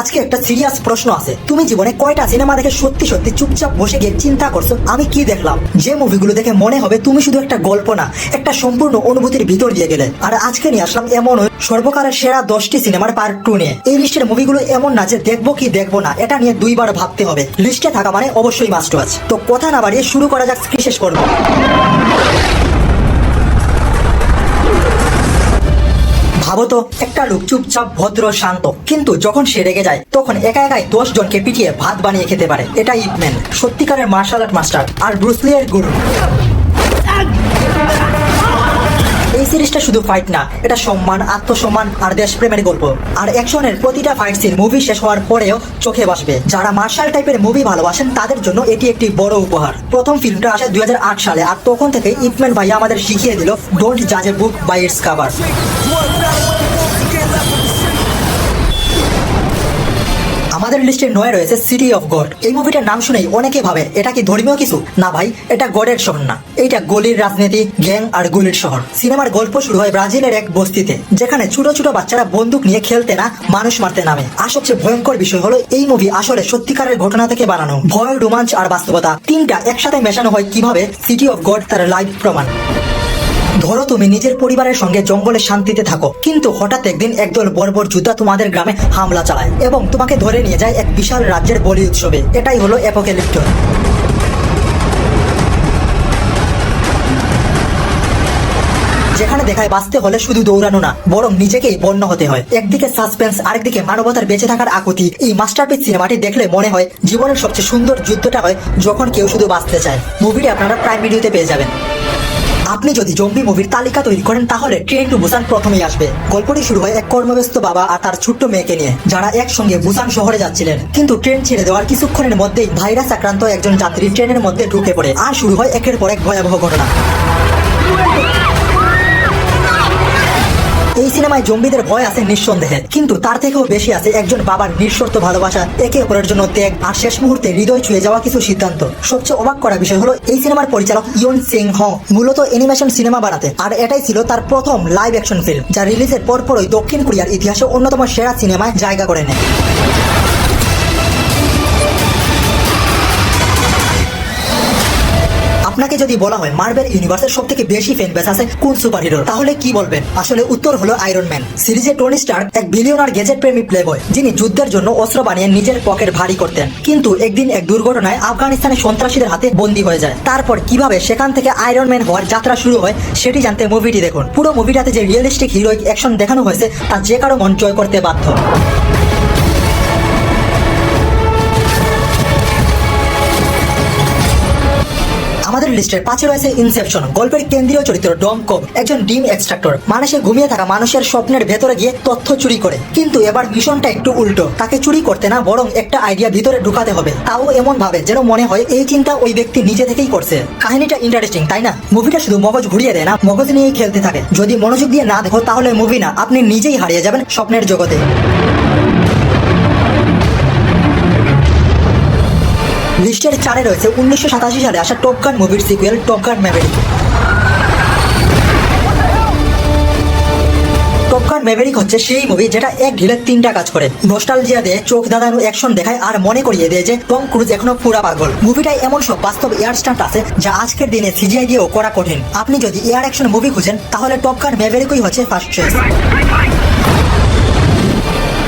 আজকে একটা সিরিয়াস প্রশ্ন আছে, তুমি জীবনে কয়টা সিনেমা দেখে সত্যি সত্যি চুপচাপ বসে গিয়ে চিন্তা করছো আমি কি দেখলাম? যে মুভিগুলো দেখে মনে হবে তুমি শুধু একটা গল্প না, একটা সম্পূর্ণ অনুভূতির ভিতর দিয়ে গেলে। আর আজকে নিয়ে আসলাম এমন সর্বকালের সেরা 10টি সিনেমার পার্ট 2 নিয়ে। এই লিস্টের মুভিগুলো এমন না যে দেখবো কি দেখবো না, এটা নিয়ে দুইবার ভাবতে হবে। লিস্টে থাকা মানে অবশ্যই মাস্ট ওয়াচ। তো কথা না বাড়িয়ে শুরু করা যাক, কি শেষ করবো। ভাবো তো, একটা লোক চুপচাপ ভদ্র শান্ত, কিন্তু যখন সে রেগে যায় তখন একা একাই 10 জনকে পিটিয়ে ভাত বানিয়ে খেতে পারে। এটা ইপ ম্যান, সত্যিকারের মার্শাল আর্ট মাস্টার আর ব্রুস লি এর গুরু। এই সিরিজটা শুধু ফাইট না, এটা সম্মান, আত্মসম্মান আর দেশপ্রেমের গল্প। আর অ্যাকশনের প্রতিটা ফাইট সিন মুভি শেষ হওয়ার পরেও চোখে ভাসবে। যারা মার্শাল টাইপের মুভি ভালোবাসেন তাদের জন্য এটি একটি বড় উপহার। প্রথম ফিল্মটা আসে 2008 সালে, আর তখন থেকে ইপ ম্যান ভাইয়া আমাদের শিখিয়ে দিল ডোন্ট জাজ এ বুক বাই ইটস কভার। আমাদের লিস্টে 9 রয়েছে সিটি অফ গড। এই মুভিটার নাম শুনেই অনেকে ভাবে এটা কি ধর্মীয় কিছু। না ভাই, এটা গডের শহর না, এইটা গলির রাজনীতি, গ্যাং আর গুলির শহর। সিনেমার গল্প শুরু হয় ব্রাজিলের এক বস্তিতে, যেখানে ছোট ছোট বাচ্চারা বন্দুক নিয়ে খেলতে না মানুষ মারতে নামে। আর সবচেয়ে ভয়ঙ্কর বিষয় হলো এই মুভি আসলে সত্যিকারের ঘটনা থেকে বানানো। ভয়, রোমাঞ্চ আর বাস্তবতা তিনটা একসাথে মেশানো হয় কিভাবে, সিটি অফ গড তার লাইভ প্রমাণ। ধরো তুমি নিজের পরিবারের সঙ্গে জঙ্গলে শান্তিতে থাকো, কিন্তু হঠাৎ একদিন একদল বর্বর যোদ্ধা তোমাদের গ্রামে হামলা চালায় এবং তোমাকে ধরে নিয়ে যায় এক বিশাল রাজ্যের বলি উৎসবে। এটাই হলো অ্যাপোক্যালিপ্স। যেখানে দেখায় বাঁচতে হলে শুধু দৌড়ানো না, বরং নিজেকেই বন্য হতে হয়। একদিকে সাসপেন্স, আরেকদিকে মানবতার বেঁচে থাকার আকুতি। এই মাস্টারপিস সিনেমাটি দেখলে মনে হয় জীবনের সবচেয়ে সুন্দর যুদ্ধটা হয় যখন কেউ শুধু বাঁচতে চায়। মুভিটি আপনারা প্রাইম ভিডিওতে পেয়ে যাবেন। আপনি যদি জম্বি মুভির তালিকা তৈরি করেন তাহলে ট্রেন টু বুসান প্রথমেই আসবে। গল্পটি শুরু হয় এক কর্মব্যস্ত বাবা আর তার ছোট্ট মেয়েকে নিয়ে, যারা একসঙ্গে বুসান শহরে যাচ্ছিলেন। কিন্তু ট্রেন ছেড়ে দেওয়ার কিছুক্ষণের মধ্যেই ভাইরাস আক্রান্ত একজন যাত্রী ট্রেনের মধ্যে ঢুকে পড়ে, আর শুরু হয় একের পর এক ভয়াবহ ঘটনা। এই সিনেমায় জম্বিদের ভয় আছে নিঃসন্দেহে, কিন্তু তার থেকেও বেশি আছে একজন বাবার নিঃশর্ত ভালোবাসা, একে অপরের জন্য ত্যাগ আর শেষ মুহূর্তে হৃদয় ছুঁয়ে যাওয়া কিছু সিদ্ধান্ত। সবচেয়ে অবাক করা বিষয় হলো এই সিনেমার পরিচালক ইয়ন সিং হ মূলত অ্যানিমেশন সিনেমা বানাতে, আর এটাই ছিল তার প্রথম লাইভ অ্যাকশন ফিল্ম, যা রিলিজের পরপরই দক্ষিণ কোরিয়ার ইতিহাসে অন্যতম সেরা সিনেমায় জায়গা করে নেয়। আপনাকে যদি বলা হয় মার্বেল ইউনিভার্সের সবথেকে বেশি ফ্যান বেস আছে কোন সুপারহিরো, তাহলে কি বলবেন? আসলে উত্তর হলো আয়রন ম্যান। সিরিজে টনি স্টার্ক এক বিলিয়নার গ্যাজেট প্রেমী প্লেবয়, যিনি যুদ্ধের জন্য অস্ত্র বানিয়ে নিজের পকেট ভারী করতেন। কিন্তু একদিন এক দুর্ঘটনায় আফগানিস্তানের সন্ত্রাসীদের হাতে বন্দী হয়ে যায়। তারপর কিভাবে সেখান থেকে আয়রন ম্যান হওয়ার যাত্রা শুরু হয় সেটি জানতে মুভিটি দেখুন। পুরো মুভিটাতে যে রিয়েলিস্টিক হিরোইক অ্যাকশন দেখানো হয়েছে তা যে কারো মন জয় করতে বাধ্য। আমাদের লিস্টের 5 রয়েছে ইনসেপশন। গল্পের কেন্দ্রীয় চরিত্র ডম কোব একজন ডিম এক্সট্রাক্টর, মানুষে ঘুমিয়ে থাকা মানুষের স্বপ্নের ভেতরে গিয়ে তথ্য চুরি করে। কিন্তু এবার মিশনটা একটু উল্টো, তাকে চুরি করতে না বরং একটা আইডিয়া ভিতরে ঢুকাতে হবে, তাও এমন ভাবে যেন মনে হয় এই চিন্তা ওই ব্যক্তি নিজে থেকেই করছে। কাহিনীটা ইন্টারেস্টিং তাই না? মুভিটা শুধু মগজ ঘুরিয়ে দেয় না, মগজ নিয়েই খেলতে থাকে। যদি মনোযোগ দিয়ে না দেখো তাহলে মুভি না, আপনি নিজেই হারিয়ে যাবেন স্বপ্নের জগতে। লিস্টের 4 রয়েছে 1987 সালে আসা টপ গান মুভির সিকুয়েল টপ গান ম্যাভেরিক। টপ গান ম্যাভেরিক হচ্ছে সেই মুভি যেটা এক ঢিলে 3টা কাজ করে। নস্টালজিয়া দেয়, চোখ দাঁড়ানো অ্যাকশন দেখায়, আর মনে করিয়ে দেয় যে টম ক্রুজ এখনো পুরা পাগল। মুভিটায় এমন সব বাস্তব এয়ার স্টান্ট আছে যা আজকের দিনে সিজিআই দিয়েও করা কঠিন। আপনি যদি এয়ার অ্যাকশন মুভি খুঁজেন তাহলে টপ গান ম্যাভেরিকই হচ্ছে ফার্স্ট চয়েস।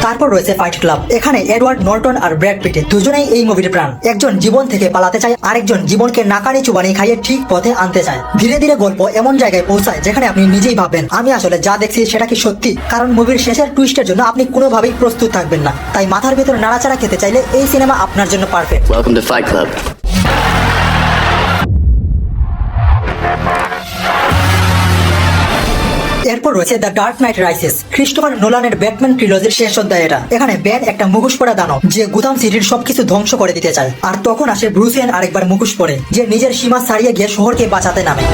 তারপর রয়েছে ফাইট ক্লাব। এখানে এডওয়ার্ড নর্টন আর ব্র্যাড পিট দুজনেই এই মুভির প্রাণ। একজন জীবন থেকে পালাতে চায়, আরেকজন জীবনকে নাকানি চুবানি খাইয়ে ঠিক পথে আনতে চায়। ধীরে ধীরে গল্প এমন জায়গায় পৌঁছায় যেখানে আপনি নিজেই ভাববেন আমি আসলে যা দেখছি সেটা কি সত্যি। কারণ মুভির শেষের টুইস্টের জন্য আপনি কোনোভাবেই প্রস্তুত থাকবেন না। তাই মাথার ভেতরে নাড়াচাড়া খেতে চাইলে এই সিনেমা আপনার জন্য perfect. Welcome to Fight Club. এরপর রয়েছে the dark knight rises, Christopher নোলানের ব্যাটম্যান ট্রিলজির শেষ অধ্যায় এটা। এখানে ব্যান একটা মুখোশ পরা দানব যে গুথাম সিটির সবকিছু ধ্বংস করে দিতে চায়, আর তখন আসে ব্রুস ওয়েন আরেকবার মুখোশ পরে, যে নিজের সীমা ছাড়িয়ে গিয়ে শহরকে বাঁচাতে নামে।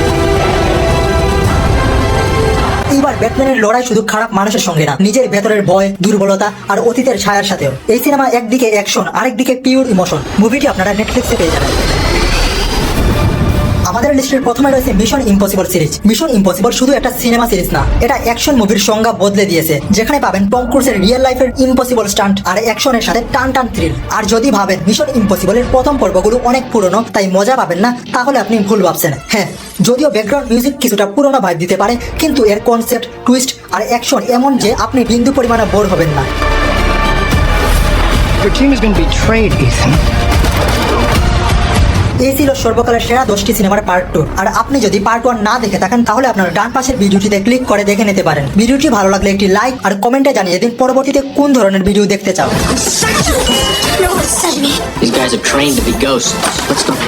এইবার ব্যাটম্যানের লড়াই শুধু খারাপ মানুষের সঙ্গে না, নিজের ভেতরের ভয়, দুর্বলতা আর অতীতের ছায়ার সাথেও। এই সিনেমা একদিকে অ্যাকশন, আরেকদিকে পিওর ইমোশন। মুভিটি আপনারা নেটফ্লিক্সে পেয়ে যাবেন। আমাদের লিস্টের প্রথমে রয়েছে mission impossible series. Mission impossible শুধু একটা সিনেমা সিরিজ না, এটা অ্যাকশন মুভির সংজ্ঞা বদলে দিয়েছে, যেখানে পাবেন টম ক্রুজের রিয়েল লাইফের ইম্পসিবল স্টান্ট আর অ্যাকশনের সাথে টান টান থ্রিল। আর যদি ভাবেন মিশন ইম্পসিবলের প্রথম পর্বগুলো অনেক পুরনো তাই মজা পাবেন না, তাহলে আপনি ভুল ভাবছেন। হ্যাঁ, যদিও ব্যাকগ্রাউন্ড মিউজিক কিছুটা পুরনো ভাইব দিতে পারে, কিন্তু এর কনসেপ্ট, টুইস্ট আর অ্যাকশন এমন যে আপনি বিন্দু পরিমাণে বোর হবেন না। Your team has been betrayed, Ethan. এই ছিল সর্বকালের সেরা 10টি সিনেমার পার্ট 2। আর আপনি যদি পার্ট 1 না দেখে থাকেন তাহলে আপনার ডান পাশের ভিডিওটিতে ক্লিক করে দেখে নিতে পারেন। ভিডিওটি ভালো লাগলে একটি লাইক আর কমেন্টে জানিয়ে দিন পরবর্তীতে কোন ধরনের ভিডিও দেখতে চাও। These guys are trained to be ghosts. Let's go.